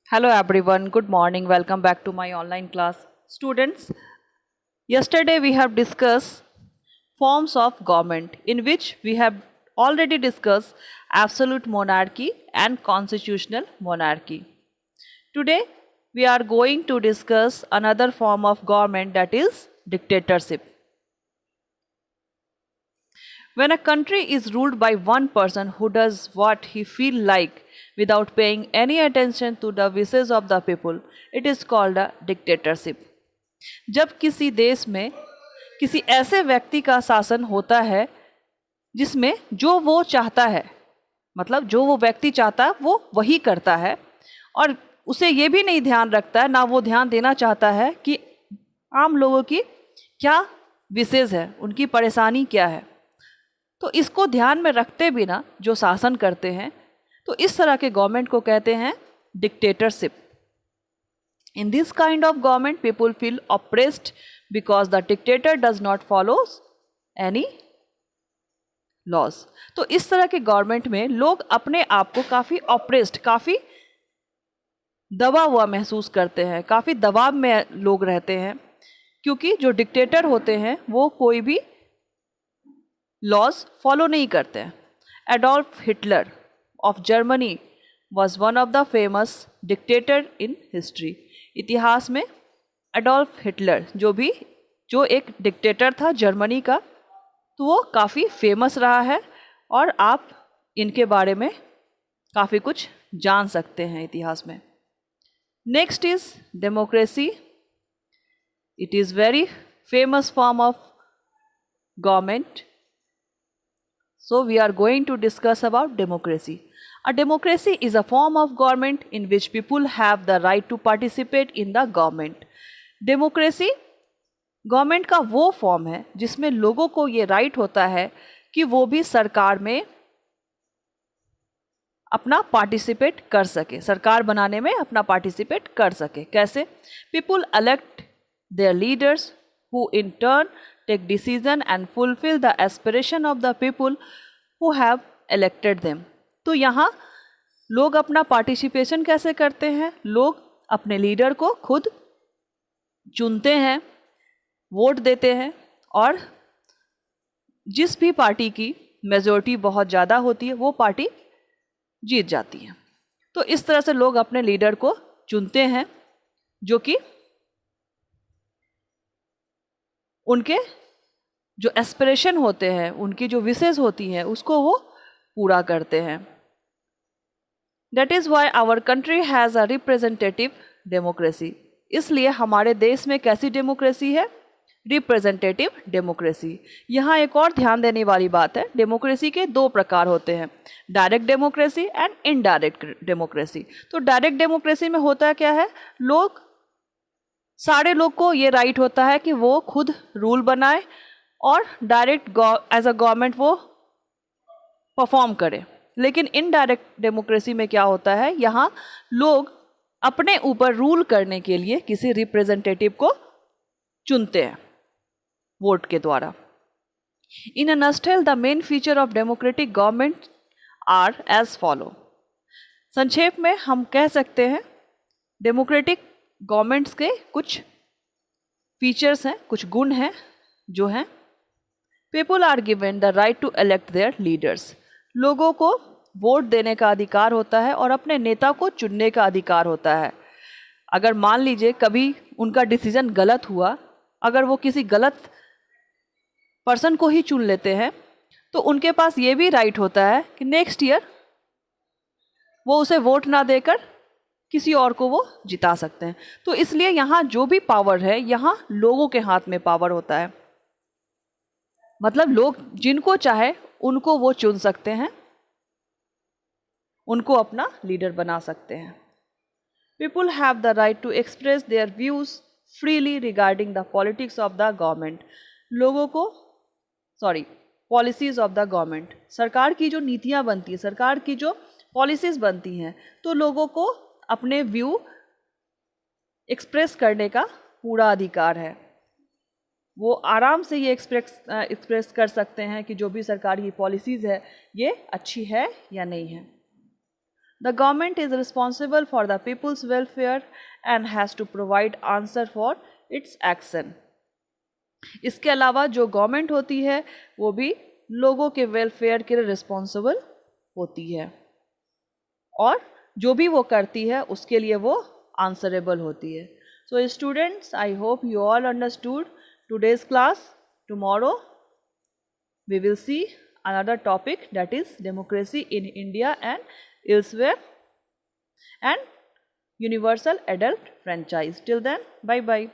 Hello everyone, good morning. Welcome back to my online class. Students, yesterday we have discussed forms of government in which we have already discussed absolute monarchy and constitutional monarchy. Today we are going to discuss another form of government, that is dictatorship. When a country is ruled by one person who does what he feels like without paying any attention to the wishes of the people, it is called a dictatorship. जब किसी देश में किसी ऐसे व्यक्ति का शासन होता है जिसमें जो वो चाहता है, मतलब जो वो व्यक्ति चाहता है वो वही करता है, और उसे ये भी नहीं ध्यान रखता है, ना वो ध्यान देना चाहता है कि आम लोगों की क्या विशेष है, उनकी परेशानी क्या है, तो इसको ध्यान में रखते बिना जो शासन करते हैं, तो इस तरह के गवर्नमेंट को कहते हैं dictatorship. In this kind of government people feel oppressed because the dictator does not follow any laws. तो इस तरह के गवर्नमेंट में लोग अपने आप को काफ़ी ऑप्रेस्ड, काफ़ी दबा हुआ महसूस करते हैं, काफ़ी दबाव में लोग रहते हैं, क्योंकि जो डिक्टेटर होते हैं वो कोई भी लॉज फॉलो नहीं करते हैं. Adolf Hitler of Germany was one of the famous dictator in history. इतिहास में एडोल्फ हिटलर जो एक डिक्टेटर था जर्मनी का, तो वो काफ़ी फेमस रहा है और आप इनके बारे में काफ़ी कुछ जान सकते हैं इतिहास में. Next is democracy. It is very famous form of government. So we are going to discuss about democracy. A democracy is a form of government in which people have the right to participate in the government. Democracy government का वो form है जिसमें लोगों को ये right होता है कि वो भी सरकार में अपना पार्टिसिपेट कर सके, सरकार बनाने में अपना पार्टिसिपेट कर सके. कैसे? People elect their leaders who in turn take decision and fulfill the aspiration of the people who have elected them. तो यहाँ लोग अपना पार्टिसिपेशन कैसे करते हैं? लोग अपने लीडर को खुद चुनते हैं, वोट देते हैं, और जिस भी पार्टी की मेजॉरिटी बहुत ज़्यादा होती है वो पार्टी जीत जाती है. तो इस तरह से लोग अपने लीडर को चुनते हैं जो कि उनके जो एस्पिरेशन होते हैं, उनकी जो विशेष होती हैं, उसको वो पूरा करते हैं. That is why our country has a representative democracy. इसलिए हमारे देश में कैसी डेमोक्रेसी है? Representative democracy. यहाँ एक और ध्यान देने वाली बात है, डेमोक्रेसी के दो प्रकार होते हैं, direct democracy and indirect democracy. तो डायरेक्ट डेमोक्रेसी में होता क्या है? सारे लोग को ये राइट होता है कि वो खुद रूल बनाए और डायरेक्ट एज अ गवर्नमेंट वो परफॉर्म करे. लेकिन इनडायरेक्ट डेमोक्रेसी में क्या होता है? यहाँ लोग अपने ऊपर रूल करने के लिए किसी रिप्रेजेंटेटिव को चुनते हैं वोट के द्वारा. In a nutshell the main feature of democratic government are as follow. संक्षेप में हम कह सकते हैं डेमोक्रेटिक गवर्नमेंट्स के कुछ फीचर्स हैं, कुछ गुण हैं जो हैं. People are given the right to elect their leaders. लोगों को वोट देने का अधिकार होता है और अपने नेता को चुनने का अधिकार होता है. अगर मान लीजिए कभी उनका डिसीजन गलत हुआ, अगर वो किसी गलत पर्सन को ही चुन लेते हैं, तो उनके पास ये भी राइट होता है कि नेक्स्ट ईयर वो उसे वोट ना देकर किसी और को वो जिता सकते हैं. तो इसलिए यहाँ जो भी पावर है, यहाँ लोगों के हाथ में पावर होता है. मतलब लोग जिनको चाहे उनको वो चुन सकते हैं, उनको अपना लीडर बना सकते हैं. People have the right to express their views freely regarding the politics of the government. Policies of the government. सरकार की जो नीतियाँ बनती हैं, सरकार की जो पॉलिसीज बनती हैं, तो लोगों को अपने व्यू एक्सप्रेस करने का पूरा अधिकार है. वो आराम से ये एक्सप्रेस कर सकते हैं कि जो भी सरकार की पॉलिसीज़ है ये अच्छी है या नहीं है. The government is responsible for the people's welfare and has to provide answer for its action. इसके अलावा जो गवर्नमेंट होती है वो भी लोगों के वेलफेयर के लिए रिस्पॉन्सिबल होती है और जो भी वो करती है उसके लिए वो आंसरेबल होती है. So students, I hope you all understood today's class. Tomorrow we will see another topic, that is democracy in India and elsewhere and universal adult franchise. Till then, bye bye.